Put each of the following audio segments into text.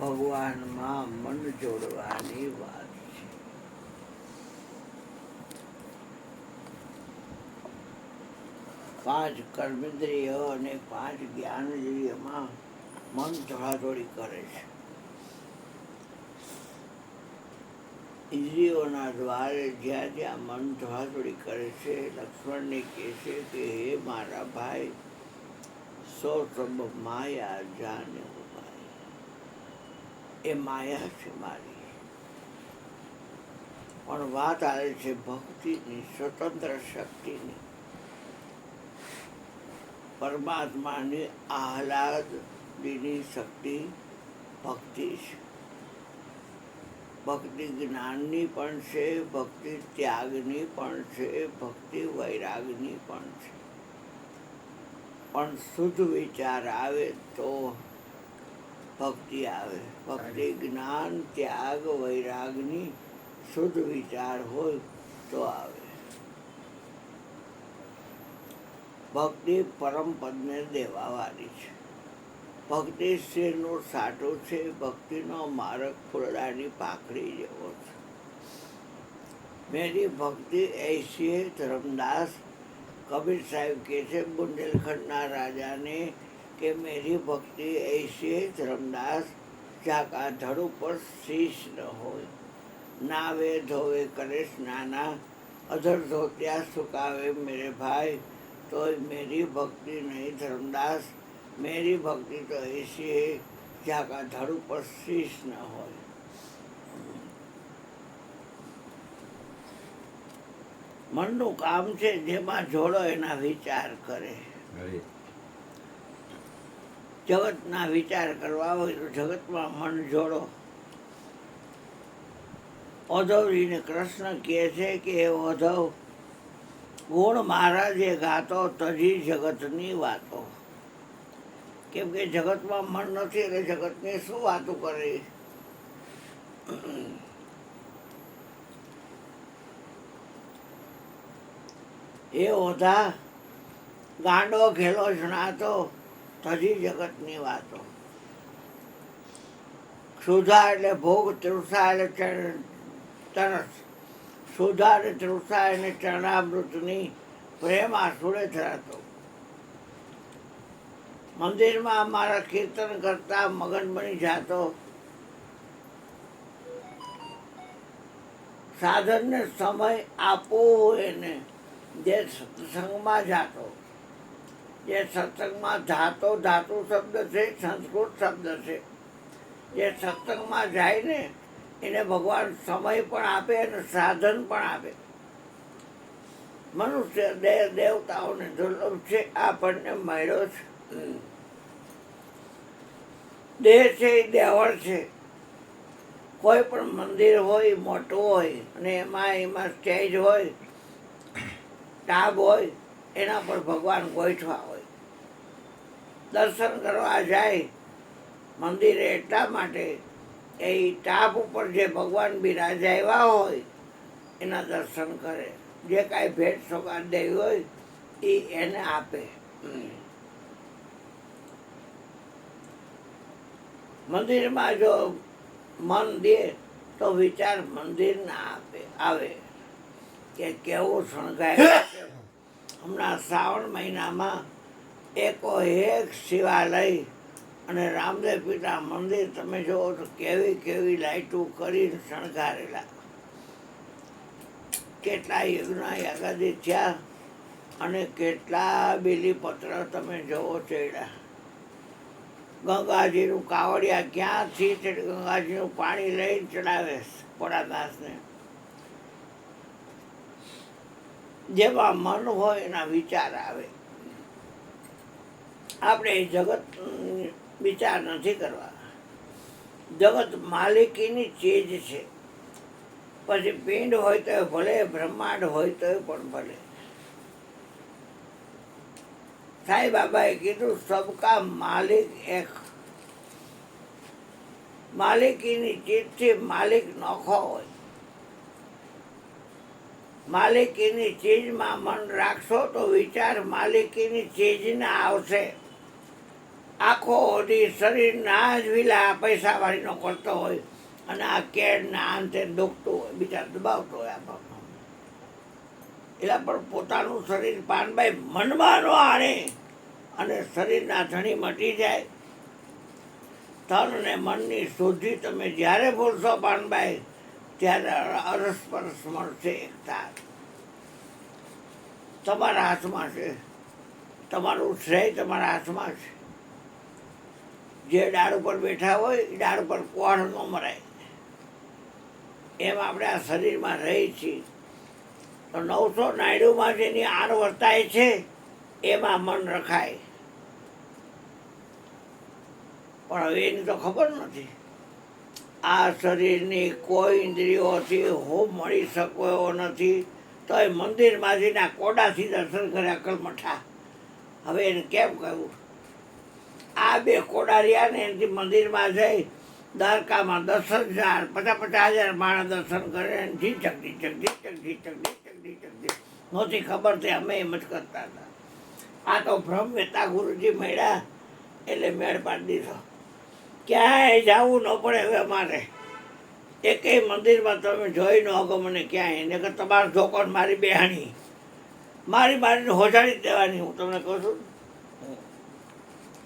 ભગવાનમાં મન જોડવાની વાત છે. પાંચ કર્મેન્દ્રિય અને પાંચ જ્ઞાનેન્દ્રિયમાં મન ધોળાધોળી કરે છે. ઇન્દ્રિયોના દ્વારે જ્યાં જ્યાં મન ધોળાધોળી કરે છે, લક્ષ્મણને કહે છે કે હે મારા ભાઈ, સો સબ માયા જાને ભાઈ, એ માયા છે મારી. પણ વાત આવે છે ભક્તિની, સ્વતંત્ર શક્તિની, પરમાત્માની આહલાદની શક્તિ ભક્તિ છે. ભક્તિ જ્ઞાનની પણ છે, ભક્તિ ત્યાગની પણ છે, ભક્તિ વૈરાગની પણ છે. પણ શુદ્ધ વિચાર આવે તો ભક્તિ આવે. ભક્તિ જ્ઞાન ત્યાગ વૈરાગની શુદ્ધ વિચાર હોય તો આવે. ભક્તિ પરમ પદને દેવાવાળી છે. ભક્તિ શિરનું સાટું છે. ભક્તિનો માર્ગ ફૂલડાની પાખડી જેવો છે. મેરી ભક્તિ ऐसी है ધર્મદાસ. કબીર સાહેબ કહે છે બુંદેલખંડના રાજાને કે મેરી ભક્તિ ऐसी है ધર્મદાસ, જાકા ધડ ઉપર શીશ ન હોય. નાવે ધોવે કરે સ્નાના, અધર ધોત્યા સુકાવે મેરે ભાઈ. તોય મેરી ભક્તિ નહીં ધર્મદાસ, મેરી ભક્તિ તો ऐसी है જાકા ધડ ઉપર શીશ ન હોય. મનનું કામ છે જેમાં જોડો એના વિચાર કરે. જગતના વિચાર કરવા હોય તો જગતમાં મન જોડો. ઉદ્ધવજીને કૃષ્ણ કહે છે કે એ ઉદ્ધવ, ગુણ મહારાજે ગાતો તજી જગતની વાતો. કેમ કે જગતમાં મન નથી એટલે જગતની શું વાતો કરે. એ ઓધા ગાંડો ઘેલો જણાતો તજી જગતની વાતો. સુધા એટલે ભોગ, તૃષા એટલે તરસ. સુધા અને તૃષા અને ચરણામૃતની પ્રેમ આસુડે ધરાતો. મંદિરમાં અમારા કીર્તન કરતા મગન બની જાતો. સાધનને સમય આપવો એને જે સત્સંગમાં જાતો. જે સત્સંગમાં ધાતો ધાતુ શબ્દ છે, સંસ્કૃત શબ્દ છે. જે સત્સંગમાં જાય ને એને ભગવાન સમય પણ આપે અને સાધન પણ આપે. મનુષ્ય દેવતાઓને દુર્લભ છે, આપણને મળ્યો છે. દેહ છે એ દેવળ છે. કોઈ પણ મંદિર હોય મોટું હોય અને એમાં સ્ટેજ હોય, ટાબ હોય, એના પર ભગવાન ગોઠવા હોય. દર્શન કરવા જાય મંદિરે એટલા માટે એ ટાપ ઉપર જે ભગવાન બિરાજાવ્યા હોય એના દર્શન કરે. જે કાંઈ ભેટ સોગાદ દેવી હોય એ એને આપે. મંદિરમાં જો મન દે તો વિચાર મંદિરના આવે કે કેવું શણગાય. હમણાં શ્રાવણ મહિનામાં એકો એક શિવાલય અને રામદેવ પિતા મંદિર તમે જુઓ તો કેવી કેવી લાઈટો કરીને શણગારેલા. કેટલા યજ્ઞ યાગાદી થયા અને કેટલા બીલીપત્ર તમે જુઓ ચડ્યા. ગંગાજીનું કાવડિયા ક્યાંથી તે ગંગાજીનું પાણી લઈને ચડાવે ભોળાદાસને. જેમાં મન હોય એના વિચાર આવે. આપણે જગત વિચાર નથી કરવા. જગત માલિકીની ચીજ છે. પછી પિંડ હોય તો ભલે, બ્રહ્માંડ હોય તો પણ ભલે. સાંઈ બાબાએ કીધું સબકા માલિક એક. માલિકીની ચીજથી માલિક નોખો હોય. માલિકીની ચીજમાં મન રાખશો તો વિચાર માલિકીની ચીજને આવશે. આખો દી શરીરના જ વિલા પૈસાવાળીનો કરતો હોય અને આ કેળના અંતે દુખતું હોય, બીજા દબાવતો હોય આ ભાગમાં. એના પર પોતાનું શરીર પાનભાઈ મનમાં ન આણે અને શરીરના ધણી મટી જાય. તન અને મનની શુદ્ધિ તમે જ્યારે બોલશો પાનભાઈ, ત્યારે અરસપરસ મળશે એકતા. તમારા હાથમાં છે, તમારું શ્રેય તમારા હાથમાં છે. જે ડાળ ઉપર બેઠા હોય એ ડાળ ઉપર કોણ ન મરાય. એમ આપણે આ શરીરમાં રહી છીએ. તો 999 જેની આર વર્તાય છે એમાં મન રખાય. પણ હવે એની તો ખબર નથી. આ શરીરની કોઈ ઇન્દ્રિયોથી હું મળી શકો એવો નથી. તો એ મંદિરમાં જઈને આ કોડાથી દર્શન કરે અકલમઠા. હવે એને કેમ કહ્યું? આ બે કોડારિયા ને એનાથી મંદિરમાં જઈ દ્વારકામાં 10,000 50,000 માણસ દર્શન કરે. ઢીચક ઢીચક ઢીચક ઢીચક ઢીચક ઢીચક ઢીચક નહોતી ખબર તે અમે એમ જ કરતા હતા. આ તો બ્રહ્મવેતા ગુરુજી મળ્યા એટલે મેળ પાડી દીધો. ક્યાંય જવું ન પડે હવે અમારે. એકેય મંદિરમાં તમે જોઈ ન હકો મને ક્યાંય. એને કે તમારો છોકરો મારી બેહાણી મારીને હોજાડી દેવાની. હું તમને કહું છું,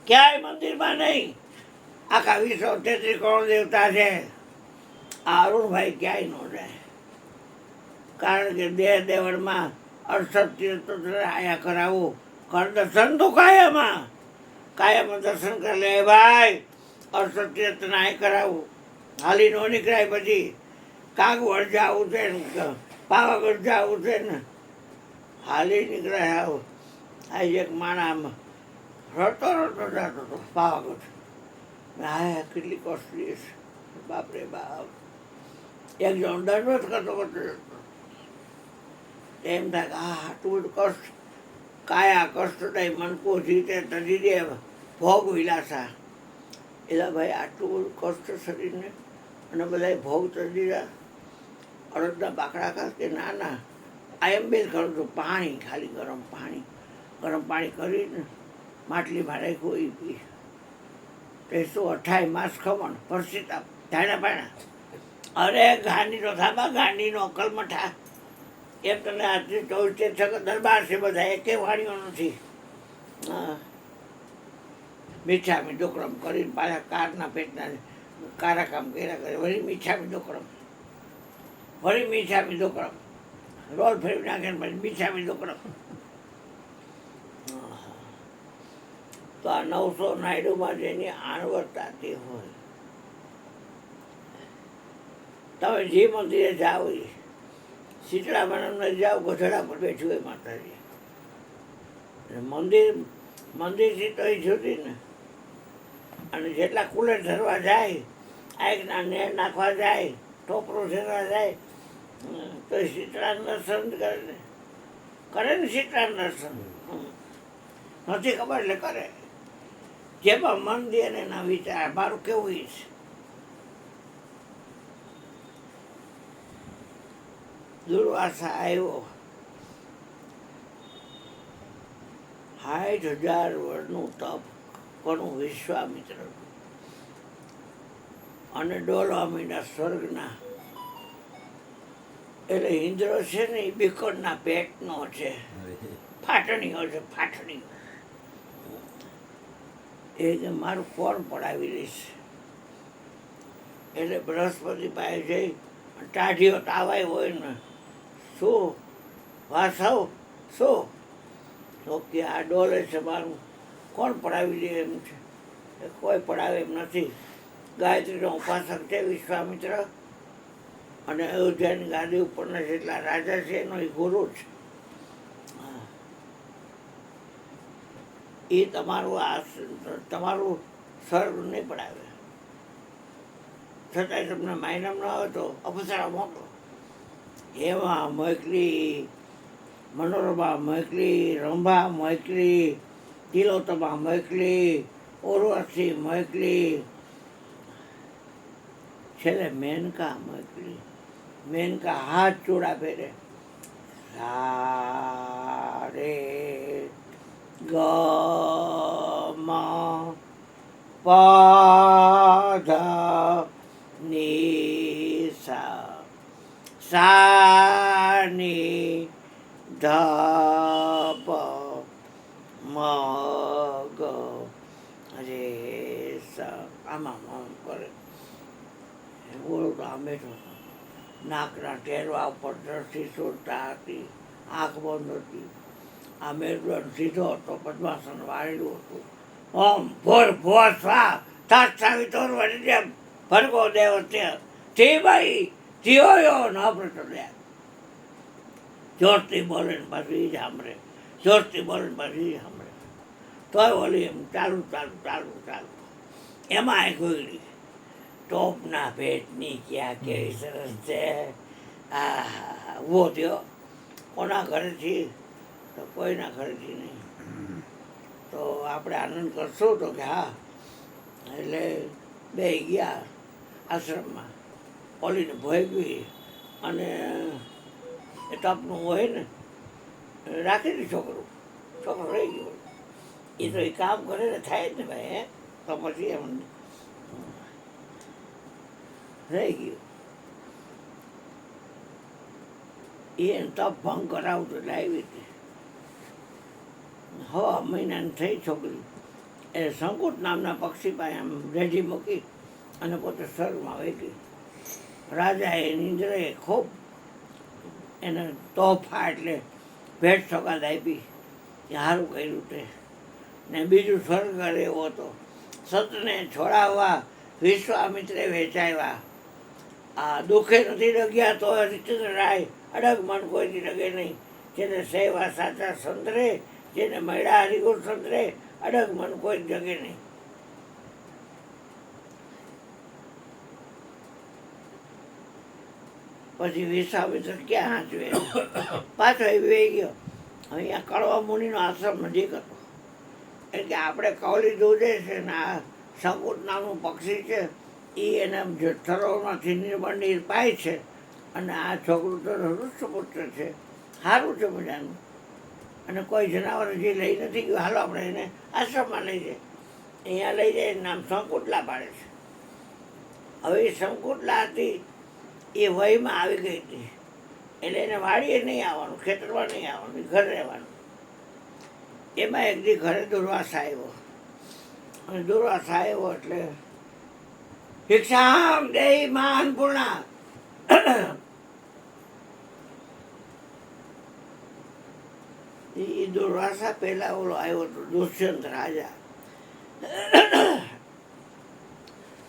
ક્યાંય મંદિરમાં નહીં. આખા 233 કરોડ દેવતા છે. આ અરુણભાઈ ક્યાંય ન જાય. કારણ કે દેહ દેવળમાં 68 તીર્થોત્તર આયા કરાવું. કર દર્શન તો કાયમાં દર્શન કરી લે ભાઈ. 68 તીર્થને આય કરાવું. હાલી નો નીકળાય. પછી કાગવડ જવું છે ને પાવાગઢ જવું છે ને હાલી નીકળાય. આવું આ એક માણામાં રડતો જતો હતો પાવાગઢ. હા કેટલી કોસ્ટલી છે બાપરે બાપ. એક જણ દંડવત કરતો કરતો એમ થાય કે હા આટલું બધું કષ્ટ. કાયા કષ્ટ નહીં મનકો જીતે તજી દે ભોગ વિલાસા. એટલે ભાઈ આટલું બધું કષ્ટ શરીરને અને બધા ભોગ તજી દીધા. અડદના બાકડા ખાસ કે ના ના આ એમ બે કરું છું. પાણી ખાલી ગરમ પાણી કરીને માટલીમાં રાખ્યું એ પી. તે શું 28 માસ ખમણ પરસીતા ધાણા પાણા. અરે ગાંધીનો થાબા ગાંધીનો અકલમઠા. એમ તને આજથી 24 દરબાર છે બધા. એકે વાણીઓ નથી. હા મીઠામી ડોકરમ કરીને પાછા કારના પેટના કારા કામ કર્યા કરે. વળી મીઠામી ડોકરમ રોલ ફેરવી નાખે પછી મીઠામી ડોકરમ. તો આ 999 જેની આણવરતાથી હોય. તમે જે મંદિરે જાઓ શીતળા માનવને જાઓ ગધડા પર બેઠું હોય માતાજી. મંદિરથી તો એ જુદી ને. અને જેટલા કુલર ધરવા જાય આગના નેર નાખવા જાય ટોપરો ધરવા જાય તો એ શીતળાનું દર્શન કરે ને શીતળાનું દર્શન. નથી ખબર એટલે કરે. જેમાં મન દે ને એના વિચાર. મારું કેવું છે દુર્વાસા આવ્યો 60,000 વર્ષનું તપ કોનું? વિશ્વામિત્ર. અને ડોલવા માંડ્યા સ્વર્ગના. એટલે ઇન્દ્ર છે ને એ બીકરના પેટનો છે. ફાટણીઓ છે ફાટણીઓ. એ કે મારું કોણ પડાવી લઈશ. એટલે બૃહસ્પતિ પાસે જઈ ટાઢીઓ તાવાય હોય ને શું વાસવ શું તો કે આ ડોલે છે મારું કોણ પડાવી લે એમ છે. કોઈ પડાવે એમ નથી. ગાયત્રીનો ઉપાસક છે વિશ્વામિત્ર. અને અયોધ્યાની ગાદી ઉપરના જેટલા રાજા છે એનો એ ગુરુ છે. એ તમારું સ્વર્ગ નહીં પડાવે. છતાંય તમને માયનામ ન આવે તો અપસરા મોકલો. એમાં મોકલી, મનોરમા મોકલી, રંભા મોકલી, તિલોત્તમા મોકલી, ઉર્વશી મોકલી, છેલ્લે મેનકા મોકલી. મેનકા હાથ ચૂડા પહેરે. રે ગ મ પધ ની સા સા ની ધ પ મ ગ રે સા આમાં કરે બોલો તો આમ બેઠો નાકના ટેરવા ઉપર દ્રષ્ટિ સુરતા હતી, આંખ બંધ હતી. આ મેરુદંડ સીધો હતો, પદ્માસન વાળેલું હતું. ઓમ ભોર ભોર સ્વા તત્ સવિતુર વરેણ્યં ભર્ગો દેવસ્ય ધીમહિ ધિયો યો ન પ્રચોદયાત્. જોરથી બોલે ને પાછું એ જ સાંભળે, જોરથી બોલે ને પાછું એ જ સાંભળે. તોય ઓલી એમ ચાલુ ચાલુ ચાલુ ચાલુ. એમાં એ ગોળી ટોપના ભેટની ક્યાં કેવી સરસ છે. આ ઊભો થયો, કોના ઘરેથી? તો કોઈના ઘરેથી નહીં. તો આપણે આનંદ કરશું? તો કે હા. એટલે બે ગયા આશ્રમમાં, ઓલીને ભોગવી અને એ તપનું હોય ને રાખી દીધું. છોકરો રહી ગયો. એ તો એ કામ કરે ને થાય જ ને ભાઈ. હે તો પછી એમ રહી ગયું. એને તપ ભંગ કરાવતો એટલે આવી હતી. 6 મહિનાની થઈ છોકરી. એ શંકુટ નામના પક્ષી પાસે આમ રેડી મૂકી અને પોતે સ્વર્ગમાં વહી ગઈ. રાજાએ નિંદ્રએ ખૂબ એને તોફા એટલે ભેટ સોગાદ આપી કે સારું કર્યું તે. ને બીજું સ્વર્ગ એવો હતો. સતને છોડાવવા વિશ્વામિત્રે વેચાવ્યા. આ દુઃખે નથી ડગ્યા તો હરિશ્ચંદ્ર રાય અડગ મન કોઈથી ડગે નહીં. જેને સેવા સાચા સંતરે, જેને મળ્યા હરિગુર સંતરે, અડગ મન કોઈ જગે નહીં. પછી વિશ્વામિત્ર ક્યાં હાંચવે, પાછો એ વહી ગયો. અહીંયા કડવા મુનિનો આશ્રમ નજીક હતો. એટલે આપણે કૌલી દૂધે છે ને આ શંકુટ નામનું પક્ષી છે, એ એને સરોવરમાંથી નિર્મળ નીર પાય છે. અને આ છોકરું તો હૃષ્ટપુત્ર છે, સારું છે મજાનું. અને કોઈ જનાવર જે લઈ નથી ગયું, હાલો આપણે એને આશ્રમમાં લઈ જાય. અહીંયા લઈ જાય, નામ શંકુટલા પાડે છે. હવે એ શંકુટલા હતી એ વયમાં આવી ગઈ હતી. એટલે એને વાડીએ નહીં આવવાનું, ખેતરમાં નહીં આવવાનું, ઘરે રહેવાનું. એમાં એક દી ઘરે દુર્વાસા આવ્યો. અને દુર્વાસા આવ્યો એટલે ભિક્ષામ દેહી મા અન્નપૂર્ણા. એ દુર્વાસા પહેલા ઓલો આવ્યો હતો દુષ્યંત રાજા.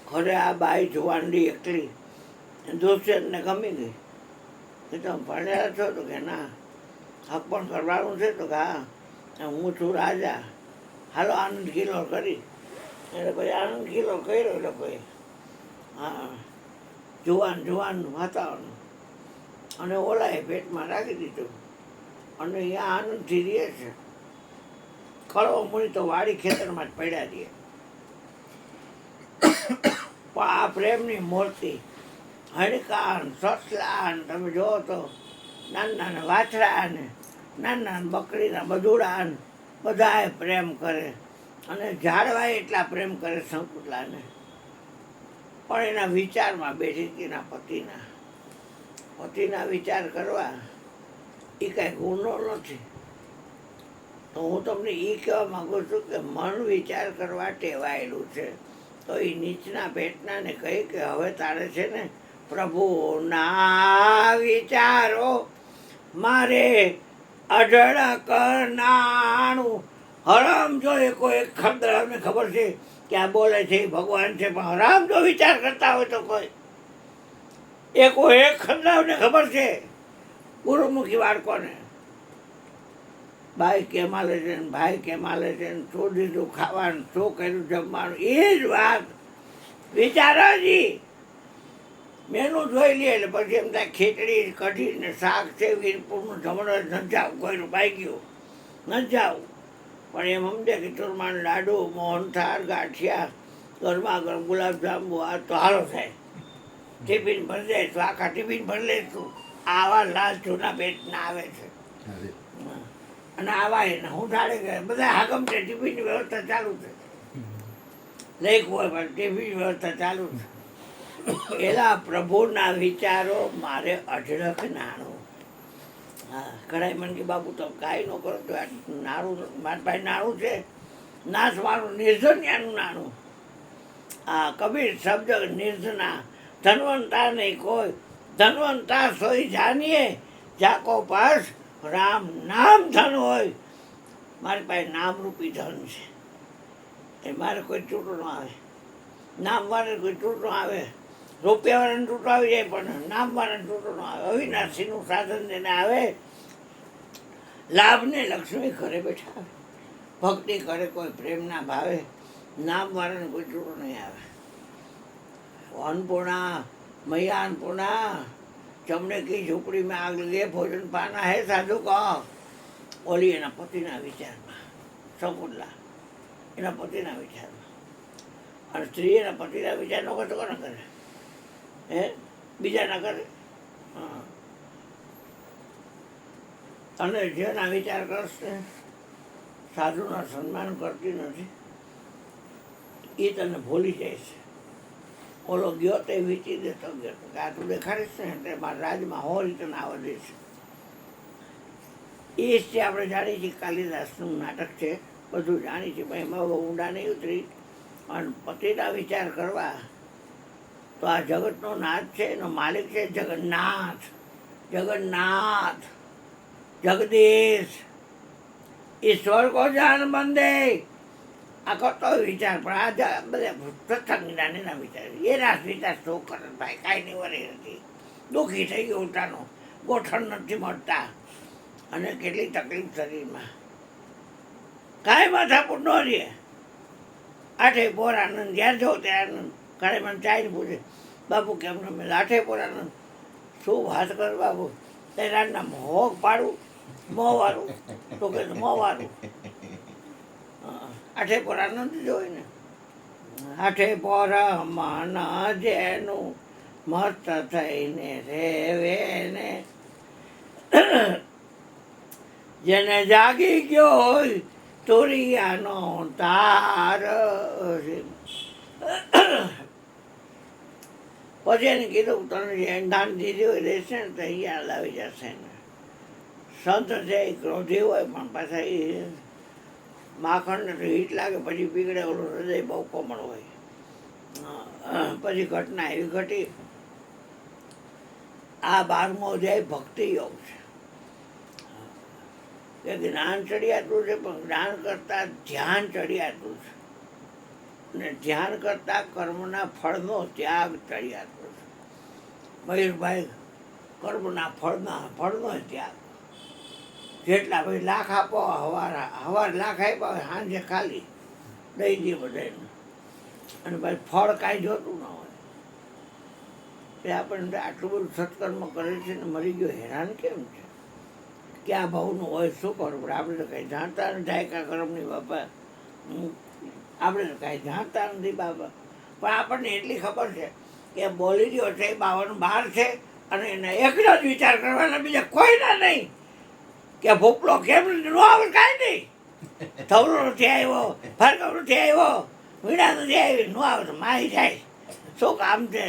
ઘરે આ બાઈ જુવાનડી એકલી. દુષ્યંતને ગમી ગઈ કે તમે ભણેલા છો? તો કે ના. હક પણ કરવાનું છે? તો કે હા, હું છું રાજા, હાલો આનંદ કિલ્લો કરી. એટલે પછી આનંદ કિલ્લો કર્યો. એટલે પછી હા, જુવાન વાતાવરણ. અને ઓલાએ પેટમાં રાખી દીધું. અને અહીંયા આનંદથી રહે છે. કળવો મુનિ તો વાડી ખેતરમાં જ પડ્યા રહીએ. પણ આ પ્રેમની મૂર્તિ, હણકાન, સસલાન, તમે જુઓ તો નાના નાના વાછડા ને નાના નાના બકરીના બદુડા બધાએ પ્રેમ કરે. અને ઝાડવાએ એટલા પ્રેમ કરે શંકુતલાને. પણ એના વિચારમાં બેઠી હતી એના પતિના વિચાર કરવા એ કાંઈ ગુનો નથી. તો હું તમને એ કહેવા માગું છું કે મન વિચાર કરવા ટેવાયેલું છે. તો એ નીચના પેટનાને કહી કે હવે તારે છે ને પ્રભુના વિચારો મારે અઢળક નાણું. હરામ જો એ કોઈ એક ખબર ખબર છે કે આ બોલે છે એ ભગવાન છે, પણ હરામ જો વિચાર કરતા હોય તો કોઈ એક ખંડાવને ખબર છે ગુરુમુખી બાળકોને. બાઈ કેમ હાલે છે ને ભાઈ કેમ હાલે છે ને શું દીધું ખાવાનું, શું કર્યું જમવાનું, એ જ વાત વિચારોજી. મેનુ જોઈ લે એટલે પછી એમ થાય ખીચડી કઢી ને શાક છે, વીરપુરનું જમણ ન જાવ, કોઈનું બાઈ ગયું ન જાવ. પણ એમ સમજે કે ચૂરમાન લાડુ, મોહનથાળ, ગાંઠિયા, ગરમા ગરમ ગુલાબજાંબુ, આ તો હાલો થાય. ટિફિન ભરી જાય તો આખા ટિફિન ભરી લઈશું. આવા લાલ જૂના પેટના આવે છે. અને આવા એના હું ઢાળે ગયા બધા હાગમ છે. ટિફિનની વ્યવસ્થા ચાલુ છે. લખ્યું હોય પણ ટીવી વ્યવસ્થા ચાલુ છે. એલા પ્રભુના વિચારો મારે અઢળક નાણું. હા, કઢાઈ મને કે બાપુ તો કાંઈ ન કરો તો નાણું મારા પાસે નાણું છે, નાશ મારું નિર્જન્યાનું નાણું. આ કબીર શબ્દ નિર્જના ધનવંતા નહીં કોઈ, ધનવંતા સોઈ જાનીએ જાકો પાસ રામ નામ ધન હોય. મારી પાસે નામરૂપી ધન છે, એ મારે કોઈ ચૂંટો ન આવે. નામવાળાને કોઈ ચૂંટો આવે, રૂપિયાવાળાને ચૂંટો આવી જાય પણ નામવાળાને ચૂંટો ન આવે. અવિનાશીનું સાધન જેને આવે, લાભને લક્ષ્મી ઘરે બેઠા આવે. ભક્તિ કરે કોઈ પ્રેમના ભાવે, નામવાળાને કોઈ ચૂંટો નહીં આવે. अन्नपूर्णा मैया अन्नपूर्णा चमड़े की झूपड़ी में आग लगे भोजन पाना है साधु को. ओली एना पतिना विचाરમાં સંકુલા એના પતિના વિચારમાં, અને સ્ત્રી એના પતિના વિચાર ન કરે તો કોને કરે? હે, બીજા ના કરે? હા. અને જેના વિચાર કરશે સાધુના સન્માન કરતી નથી એ તને ભૂલી જાય છે. ઓલો ગયો તે વીંચી દેતો ગયો કે આ તું દેખાડીશ ને એટલે મારા રાજમાં હો રીતે આવવા દઈશ. એ જ છે આપણે જાણીએ છીએ કાલિદાસનું નાટક છે, બધું જાણીએ છીએ, પણ એમાં બહુ ઊંડા નહીં ઉતરી. અને પતિના વિચાર કરવા તો આ જગતનો નાથ છે, એનો માલિક છે જગન્નાથ. જગન્નાથ જગદીશ ઈશ્વર કો જાન બંદે. આ કરતો વિચાર પણ આ બધા સત્સંગ જ્ઞાનીના વિચાર, એના વિચાર શું કરે ભાઈ? કાંઈ નહીં વળી નથી, દુઃખી થઈ ગયો ઉલટાનો, ગોઠણ નથી મળતા અને કેટલી તકલીફ શરીરમાં. કાંઈ માથાપૂટ ન રહે. આઠે પોર આનંદ જ્યાં જો ત્યાં આનંદ. ઘરે મને ચાઈને પૂછે બાપુ કેમ રમે? આઠે પોર આનંદ. શું વાત કર બાપુ? તે રાતના મોગ પાડું મોંવાળું તો કે મોંવાળું. આઠે પોર આનંદ જોઈ ને. આઠે પોર મન જેનું મસ્ત થઈને રેવે ને, જેને જાગી ગયો હોય તુરિયાનો તાર. પછી એને કીધું તને જે દાન દીધી હોય રહેશે ને તો અહીંયા લાવી જશે ને. સંત છે એ ક્રોધી હોય પણ પાછા એ માખણને તો હીટ લાગે પછી પીગળે. ઓલું હૃદય બહુ કોમળ હોય. પછી ઘટના એવી ઘટી. આ 12મો અધ્યાય ભક્તિ યોગ છે. કે જ્ઞાન ચડિયાતું છે પણ જ્ઞાન કરતાં ધ્યાન ચડિયાતું છે, અને ધ્યાન કરતાં કર્મના ફળનો ત્યાગ ચડિયાતો છે. મયુરભાઈ કર્મના ફળનો ત્યાગ. જેટલા ભાઈ લાખ આપો, હવાર લાખ આપ્યા હોય, સાંજે ખાલી દઈ દે બધાને, અને ભાઈ ફળ કાંઈ જોતું ન હોય. એ આપણને આટલું બધું સત્કર્મ કરે છે ને મરી ગયો હેરાન કેમ છે? ક્યાં ભાવનું હોય શું કરવું પડે? આપણે તો કંઈ જાણતા નથી ઢાયકા કર્મની બાપા. આપણે તો કાંઈ જાણતા નથી બાપા. પણ આપણને એટલી ખબર છે કે બોલી રહ્યો છે 52 છે, અને એના એકનો જ વિચાર કરવાના, બીજા કોઈના નહીં. કે ભૂપલો કેમ ન આવે? કાંઈ નહીં. ધવલો નથી આવ્યો, ભાર્ગવ નથી આવ્યો, વીણા નથી આવી, ન આવે તો મારી જાય. શું કામ છે?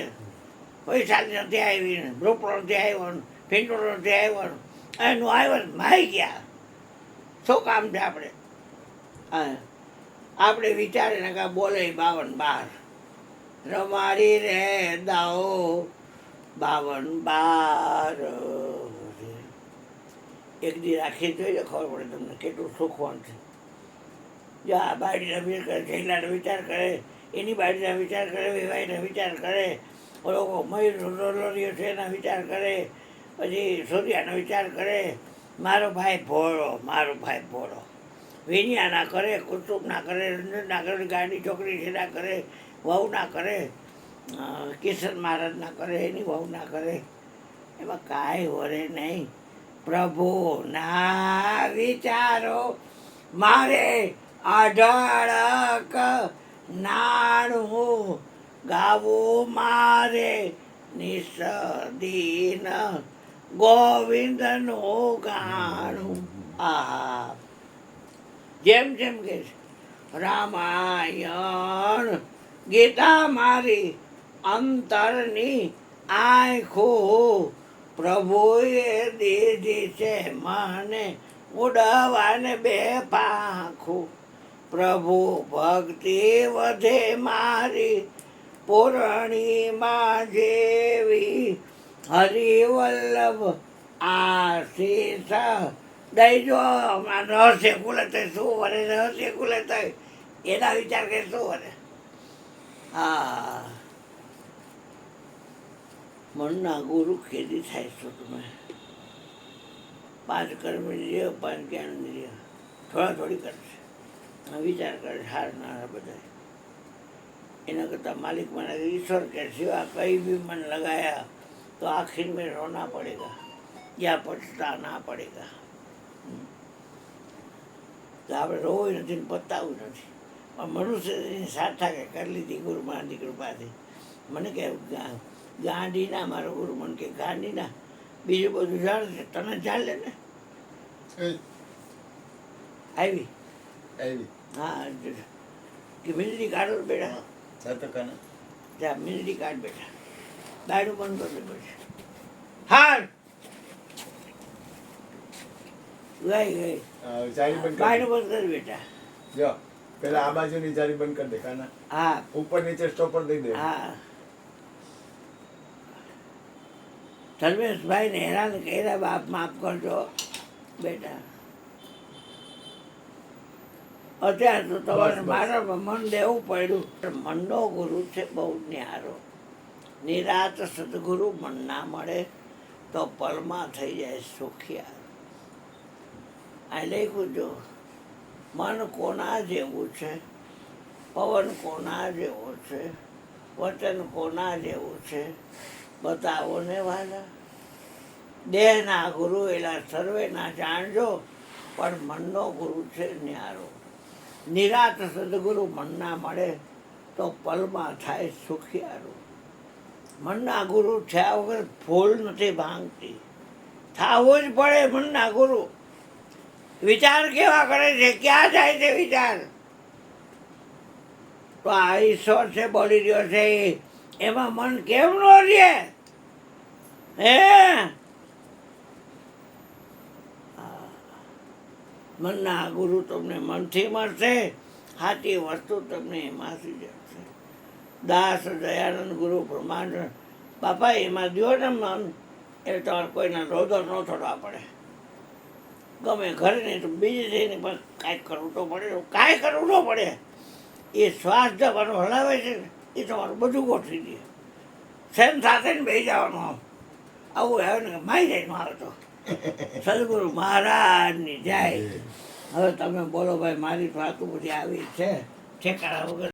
પૈસાની નથી આવી, ભૂપલો નથી આવ્યો, ભીંડોળો નથી આવ્યો, એનું આવ્યો ને મારી ગયા. શું કામ છે આપણે? આપણે વિચારીને કાં બોલે 52 રમાડી રે દાઓ 52. એક દી રાખી જોઈએ ખબર પડે તમને કેટલું સુખવાન છે. જો આ બાળીનો વિચાર કરે, જૈલાનો વિચાર કરે, એની બાળીના વિચાર કરે, વિવાહીનો વિચાર કરે, લોકો મયુર રોલોરીઓ છે એના વિચાર કરે, પછી સૂર્યાનો વિચાર કરે. મારો ભાઈ ભોળો, મારો ભાઈ ભોળો. વિનિયા ના કરે, કુતુબ ના કરે, રંજન ના કરે, ગાડી છોકરી છે ના કરે, વહુ ના કરે, કિશન મહારાજ ના કરે, એની વહુ ના કરે. એમાં કાંઈ વરે નહીં. પ્રભુના વિચારો મારે અઢળક નાણું, ગાવું મારે નિસદીન ગોવિંદનું ગાણું. આ જેમ જેમ કે રામાયણ ગીતા મારી અંતરની આંખો પ્રભુએ દીધી છે મને ઉડાવાને બે પાંખું. પ્રભુ ભક્તિ વધે મારી પૂર્ણિમા જેવી હરિવલ્લભ આશીષ દઈજો. હમણાં રહસ્ય કુલે થાય શું વરે રહસ્ય કુલે થાય એના વિચાર કે શું વરે. હા, મનના ગુરુ ખેદી થાય છો તમે. 5 કર્મ ઇન્દ્રિય 5 જ્ઞાન ઇન્દ્રિય થોડી કરશે, વિચાર કરે હાર ના બધા. એના કરતાં માલિક મને ઈશ્વર કે સિવા કઈ भी मन लगाया तो आखिर में रोना पड़ेगा या पछताना पड़ेगा. તો આપણે રોવું નથી ને પતાવું નથી, પણ મનુષ્યની સાર્થક કરી લીધી ગુરુ મહારાજની કૃપાથી. મને કે ગાંધીના મારો ગુરુ મને કે ગાંધીના બીજું બધું જાણે છે, તને ચાલે ને આવી હા કે મીંદડી કાઢો બેટા ત્યાં મીંદડી કાઢ બેટા દાડું બંધ કરવું પડશે. હાર ગઈ બાયણું બંધ કર બેટા. જો પેલા આ બાજુની જારી બંધ કરી દે કાના. હા ઉપર નીચે સ્ટોપર દઈ દે. હા ધર્મેશભાઈ ને હેરાન કર્યા, બાપ માફ કરજો બેટા. અત્યારે તો તમારે મારા મન દેવું પડ્યું. મનનો ગુરુ છે બહુ ન્યારો. નિરાત સદગુરુ મન ના મળે તો પલમાં થઈ જાય સુખિયા. આ લખ્યું જો મન કોના જેવું છે, પવન કોના જેવો છે, વચન કોના જેવું છે બતાવો ને વાલા. દેહના ગુરુ એલા સર્વેના જાણજો, પણ મનનો ગુરુ છે ન્યારો. નિરાત સદગુરુ મનના મળે તો પલમાં થાય સુખિયારું. મનના ગુરુ થયા વગર ફૂલ નથી ભાંગતી. થવું જ પડે મનના ગુરુ. વિચાર કેવા કરે છે, ક્યાં જાય છે વિચાર? તો આ ઈશ્વર છે બોલી રહ્યો છે, એમાં મન કેમ ન રહે? હે મનના ગુરુ તમને મનથી મળશે, સાચી વસ્તુ તમને એમાંથી જશે. દાસ દયાનંદ ગુરુ બ્રહ્માંડ બાપા એમાં દો ને મન, એટલે તમારે કોઈના રોદો ન થોડવા પડે. ગમે ઘરે નહીં તો બીજી જઈને પણ કાંઈક કરવું તો પડે, કાંઈ કરવું ન પડે. એ શ્વાસ જવાનો હલાવે છે ને એ તમારું બધું ગોઠવી દે. સેન સાથે ને બેસી જવાનું આમ આવું આવે ને માઈ જાય નો આવે તો. સદગુરુ મહારાજની જાય. હવે તમે બોલો ભાઈ, મારી તો આટલું બધી આવી છે ઠેકાણા વગર.